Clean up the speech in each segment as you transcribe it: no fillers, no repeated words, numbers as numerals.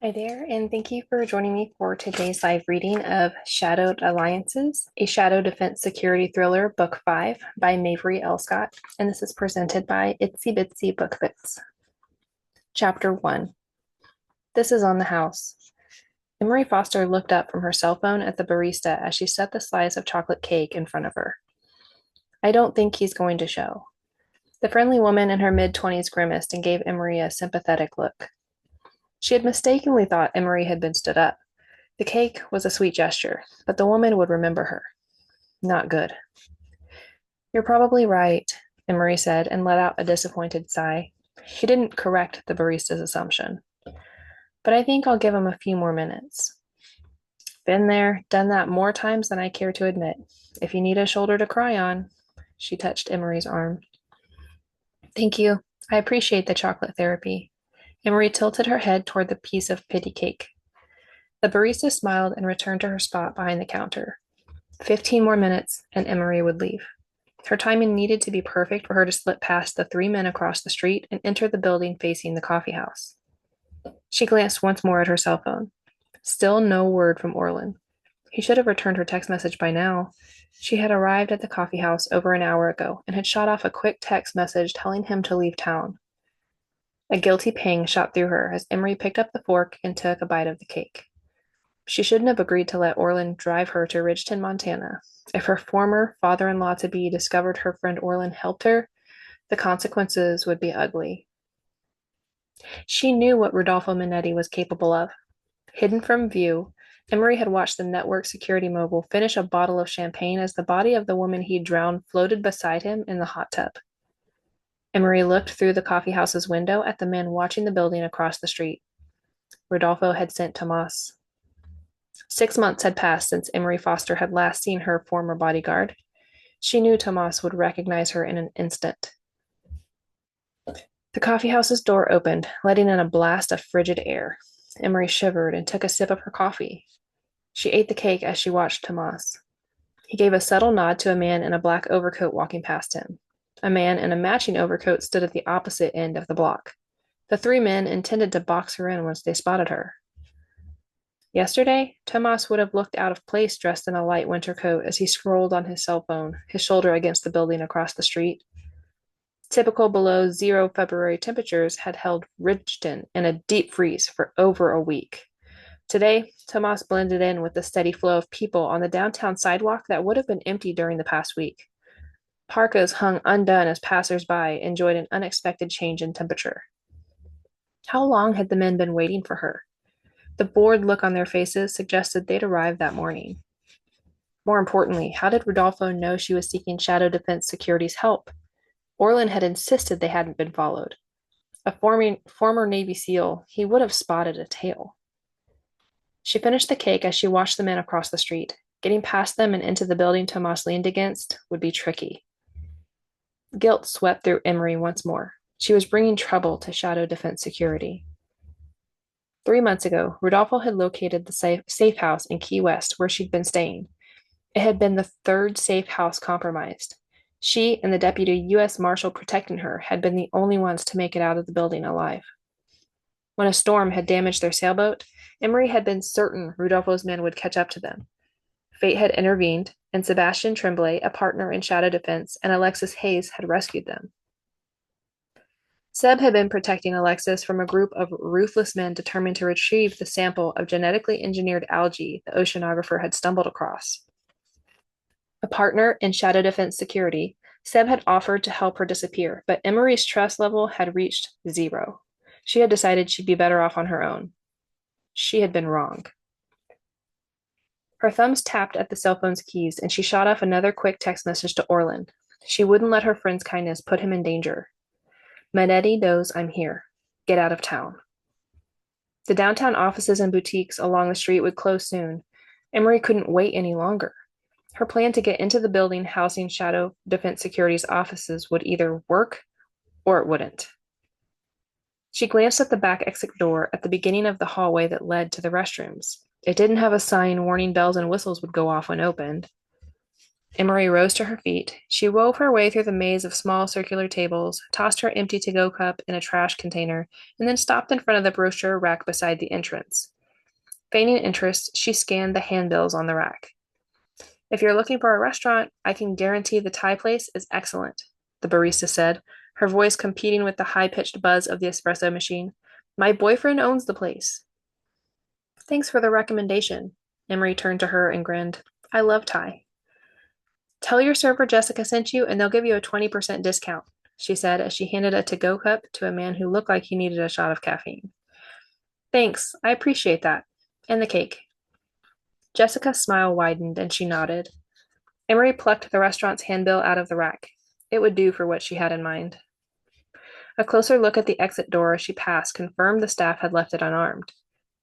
Hi there, and thank you for joining me for today's live reading of Shadowed Alliances, a Shadow Defense Security Thriller, Book 5 by Mavery Ellscott, and this is presented by Itsy Bitsy Book Bits. Chapter 1. This is on the house. Emery Foster looked up from her cell phone at the barista as she set the slice of chocolate cake in front of her. I don't think he's going to show. The friendly woman in her mid-20s grimaced and gave Emery a sympathetic look. She had mistakenly thought Emery had been stood up. The cake was a sweet gesture, but the woman would remember her. Not good. You're probably right, Emery said, and let out a disappointed sigh. He didn't correct the barista's assumption. But I think I'll give him a few more minutes. Been there, done that more times than I care to admit. If you need a shoulder to cry on, she touched Emery's arm. Thank you. I appreciate the chocolate therapy. Emery tilted her head toward the piece of pity cake. The barista smiled and returned to her spot behind the counter. 15 more minutes, and Emery would leave. Her timing needed to be perfect for her to slip past the three men across the street and enter the building facing the coffee house. She glanced once more at her cell phone. Still no word from Orlin. He should have returned her text message by now. She had arrived at the coffee house over an hour ago and had shot off a quick text message telling him to leave town. A guilty pang shot through her as Emery picked up the fork and took a bite of the cake. She shouldn't have agreed to let Orlin drive her to Ridgeton, Montana. If her former father-in-law-to-be discovered her friend Orlin helped her, the consequences would be ugly. She knew what Rudolfo Manetti was capable of. Hidden from view, Emery had watched the network security mogul finish a bottle of champagne as the body of the woman he'd drowned floated beside him in the hot tub. Emery looked through the coffeehouse's window at the men watching the building across the street. Rodolfo had sent Tomas. 6 months had passed since Emery Foster had last seen her former bodyguard. She knew Tomas would recognize her in an instant. The coffeehouse's door opened, letting in a blast of frigid air. Emery shivered and took a sip of her coffee. She ate the cake as she watched Tomas. He gave a subtle nod to a man in a black overcoat walking past him. A man in a matching overcoat stood at the opposite end of the block. The three men intended to box her in once they spotted her. Yesterday, Tomas would have looked out of place dressed in a light winter coat as he scrolled on his cell phone, his shoulder against the building across the street. Typical below zero February temperatures had held Ridgeton in a deep freeze for over a week. Today, Tomas blended in with the steady flow of people on the downtown sidewalk that would have been empty during the past week. Parkas hung undone as passers-by enjoyed an unexpected change in temperature. How long had the men been waiting for her? The bored look on their faces suggested they'd arrived that morning. More importantly, how did Rodolfo know she was seeking Shadow Defense Security's help? Orlin had insisted they hadn't been followed. A former Navy SEAL, he would have spotted a tail. She finished the cake as she watched the men across the street. Getting past them and into the building Tomas leaned against would be tricky. Guilt swept through Emery once more. She was bringing trouble to Shadow Defense Security. 3 months ago, Rodolfo had located the safe house in Key West where she'd been staying. It had been the third safe house compromised. She and the deputy U.S. Marshal protecting her had been the only ones to make it out of the building alive. When a storm had damaged their sailboat, Emery had been certain Rodolfo's men would catch up to them. Fate had intervened, and Sebastian Tremblay, a partner in Shadow Defense, and Alexis Hayes had rescued them. Seb had been protecting Alexis from a group of ruthless men determined to retrieve the sample of genetically engineered algae the oceanographer had stumbled across. A partner in Shadow Defense Security, Seb had offered to help her disappear, but Emery's trust level had reached 0. She had decided she'd be better off on her own. She had been wrong. Her thumbs tapped at the cell phone's keys, and she shot off another quick text message to Orlin. She wouldn't let her friend's kindness put him in danger. Manetti knows I'm here. Get out of town. The downtown offices and boutiques along the street would close soon. Emery couldn't wait any longer. Her plan to get into the building housing Shadow Defense Security's offices would either work or it wouldn't. She glanced at the back exit door at the beginning of the hallway that led to the restrooms. It didn't have a sign warning bells and whistles would go off when opened. Emery rose to her feet. She wove her way through the maze of small circular tables, tossed her empty to-go cup in a trash container, and then stopped in front of the brochure rack beside the entrance. Feigning interest, she scanned the handbills on the rack. If you're looking for a restaurant, I can guarantee the Thai place is excellent, the barista said, her voice competing with the high-pitched buzz of the espresso machine. My boyfriend owns the place. Thanks for the recommendation. Emery turned to her and grinned. I love Thai. Tell your server Jessica sent you, and they'll give you a 20% discount, she said as she handed a to-go cup to a man who looked like he needed a shot of caffeine. Thanks, I appreciate that. And the cake. Jessica's smile widened, and she nodded. Emery plucked the restaurant's handbill out of the rack. It would do for what she had in mind. A closer look at the exit door as she passed confirmed the staff had left it unarmed.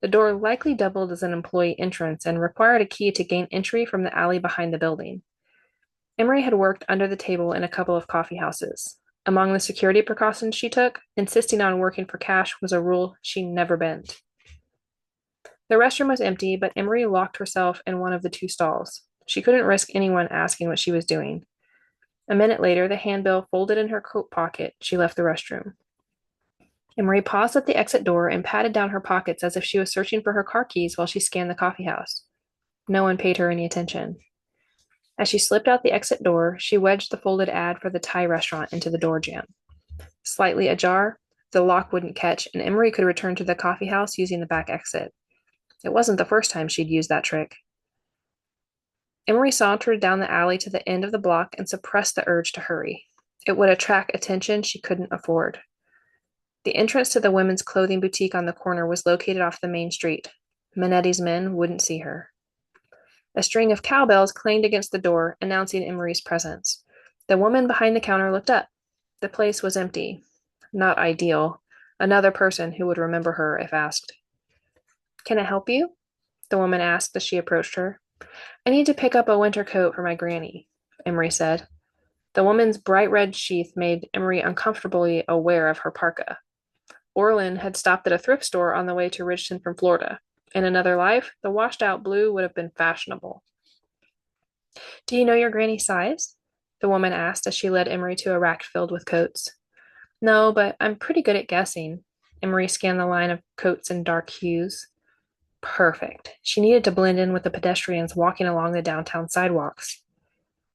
The door likely doubled as an employee entrance and required a key to gain entry from the alley behind the building. Emery had worked under the table in a couple of coffee houses. Among the security precautions she took, insisting on working for cash was a rule she never bent. The restroom was empty, but Emery locked herself in one of the two stalls. She couldn't risk anyone asking what she was doing. A minute later, the handbill folded in her coat pocket, she left the restroom. Emery paused at the exit door and patted down her pockets as if she was searching for her car keys while she scanned the coffee house. No one paid her any attention. As she slipped out the exit door, she wedged the folded ad for the Thai restaurant into the door jamb. Slightly ajar, the lock wouldn't catch, and Emery could return to the coffee house using the back exit. It wasn't the first time she'd used that trick. Emery sauntered down the alley to the end of the block and suppressed the urge to hurry. It would attract attention she couldn't afford. The entrance to the women's clothing boutique on the corner was located off the main street. Manetti's men wouldn't see her. A string of cowbells clanged against the door, announcing Emery's presence. The woman behind the counter looked up. The place was empty. Not ideal. Another person who would remember her if asked. Can I help you? The woman asked as she approached her. I need to pick up a winter coat for my granny, Emery said. The woman's bright red sheath made Emery uncomfortably aware of her parka. Orlin had stopped at a thrift store on the way to Ridgeton from Florida. In another life, the washed-out blue would have been fashionable. Do you know your granny's size? The woman asked as she led Emery to a rack filled with coats. No, but I'm pretty good at guessing. Emery scanned the line of coats in dark hues. Perfect. She needed to blend in with the pedestrians walking along the downtown sidewalks.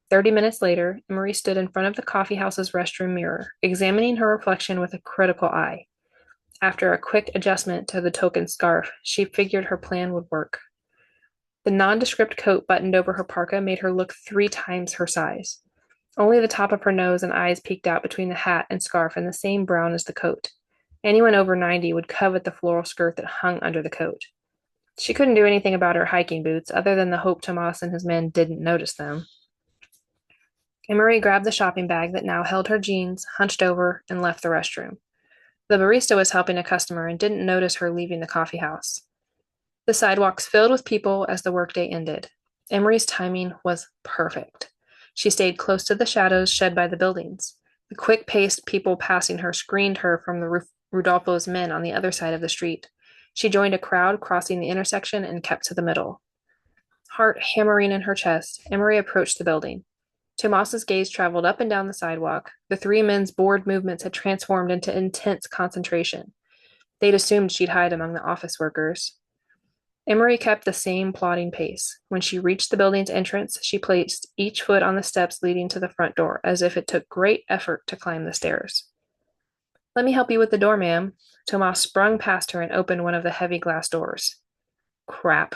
30 minutes later, Emery stood in front of the coffeehouse's restroom mirror, examining her reflection with a critical eye. After a quick adjustment to the token scarf, she figured her plan would work. The nondescript coat buttoned over her parka made her look 3 times her size. Only the top of her nose and eyes peeked out between the hat and scarf in the same brown as the coat. Anyone over 90 would covet the floral skirt that hung under the coat. She couldn't do anything about her hiking boots, other than the hope Tomas and his men didn't notice them. Emery grabbed the shopping bag that now held her jeans, hunched over, and left the restroom. The barista was helping a customer and didn't notice her leaving the coffee house. The sidewalks filled with people as the workday ended. Emery's timing was perfect. She stayed close to the shadows shed by the buildings. The quick-paced people passing her screened her from the Rudolfo's men on the other side of the street. She joined a crowd crossing the intersection and kept to the middle. Heart hammering in her chest, Emery approached the building. Tomas's gaze traveled up and down the sidewalk. The 3 men's bored movements had transformed into intense concentration. They'd assumed she'd hide among the office workers. Emery kept the same plodding pace. When she reached the building's entrance, she placed each foot on the steps leading to the front door, as if it took great effort to climb the stairs. Let me help you with the door, ma'am. Tomas sprung past her and opened one of the heavy glass doors. Crap.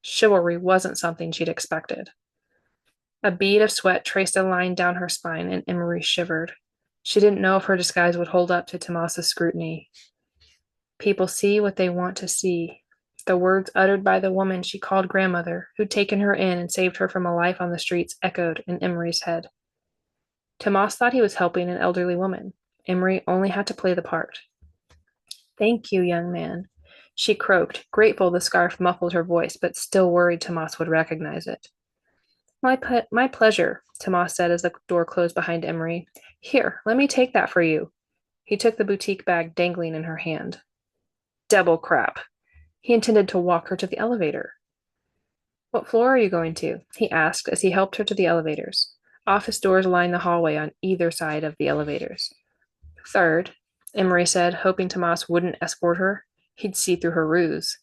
Chivalry wasn't something she'd expected. A bead of sweat traced a line down her spine, and Emery shivered. She didn't know if her disguise would hold up to Tomas's scrutiny. People see what they want to see. The words uttered by the woman she called grandmother, who'd taken her in and saved her from a life on the streets, echoed in Emery's head. Tomas thought he was helping an elderly woman. Emery only had to play the part. Thank you, young man, she croaked, grateful the scarf muffled her voice, but still worried Tomas would recognize it. My pleasure, Tomas said as the door closed behind Emery. Here, let me take that for you. He took the boutique bag dangling in her hand. Devil crap. He intended to walk her to the elevator. What floor are you going to? He asked as he helped her to the elevators. Office doors lined the hallway on either side of the elevators. Third, Emery said, hoping Tomas wouldn't escort her. He'd see through her ruse.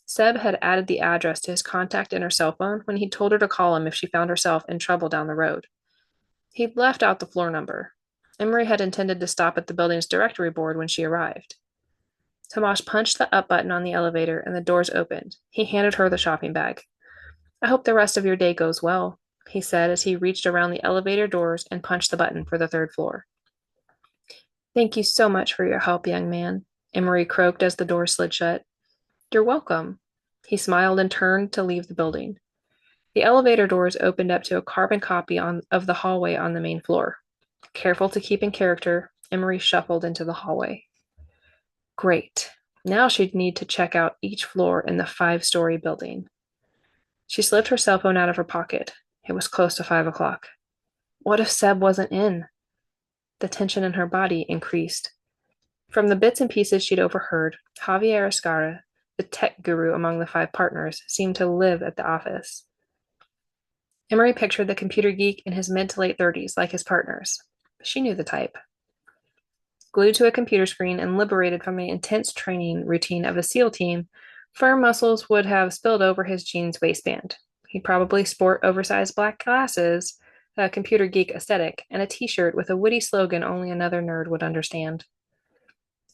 Seb had added the address to his contact in her cell phone when he told her to call him if she found herself in trouble down the road. He'd left out the floor number. Emery had intended to stop at the building's directory board when she arrived. Tomas punched the up button on the elevator and the doors opened. He handed her the shopping bag. I hope the rest of your day goes well, he said as he reached around the elevator doors and punched the button for the third floor. Thank you so much for your help, young man, Emery croaked as the door slid shut. You're welcome. He smiled and turned to leave the building. The elevator doors opened up to a carbon copy of the hallway on the main floor. Careful to keep in character, Emery shuffled into the hallway. Great. Now she'd need to check out each floor in the 5-story building. She slipped her cell phone out of her pocket. It was close to 5 o'clock. What if Seb wasn't in? The tension in her body increased. From the bits and pieces she'd overheard, Javier Escarra, the tech guru among the 5 partners, seemed to live at the office. Emery pictured the computer geek in his mid to late 30s, like his partners. She knew the type. Glued to a computer screen and liberated from the intense training routine of a SEAL team, firm muscles would have spilled over his jeans waistband. He'd probably sport oversized black glasses, a computer geek aesthetic, and a t-shirt with a witty slogan only another nerd would understand.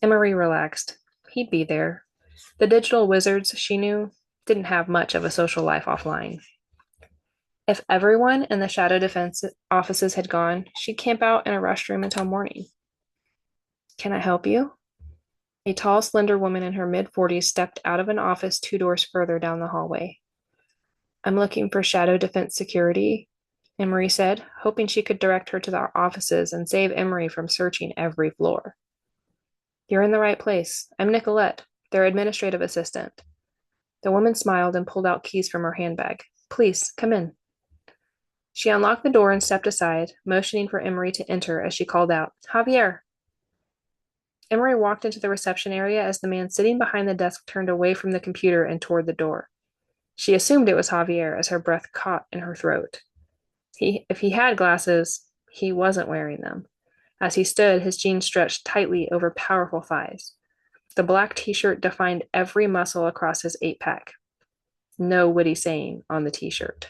Emery relaxed. He'd be there. The digital wizards, she knew, didn't have much of a social life offline. If everyone in the shadow defense offices had gone, she'd camp out in a restroom until morning. Can I help you? A tall, slender woman in her mid-40s stepped out of an office 2 doors further down the hallway. I'm looking for shadow defense security, Emery said, hoping she could direct her to the offices and save Emery from searching every floor. You're in the right place. I'm Nicolette, their administrative assistant. The woman smiled and pulled out keys from her handbag. Please, come in. She unlocked the door and stepped aside, motioning for Emery to enter as she called out, Javier! Emery walked into the reception area as the man sitting behind the desk turned away from the computer and toward the door. She assumed it was Javier as her breath caught in her throat. If he had glasses, he wasn't wearing them. As he stood, his jeans stretched tightly over powerful thighs. The black t-shirt defined every muscle across his 8-pack. No witty saying on the t-shirt.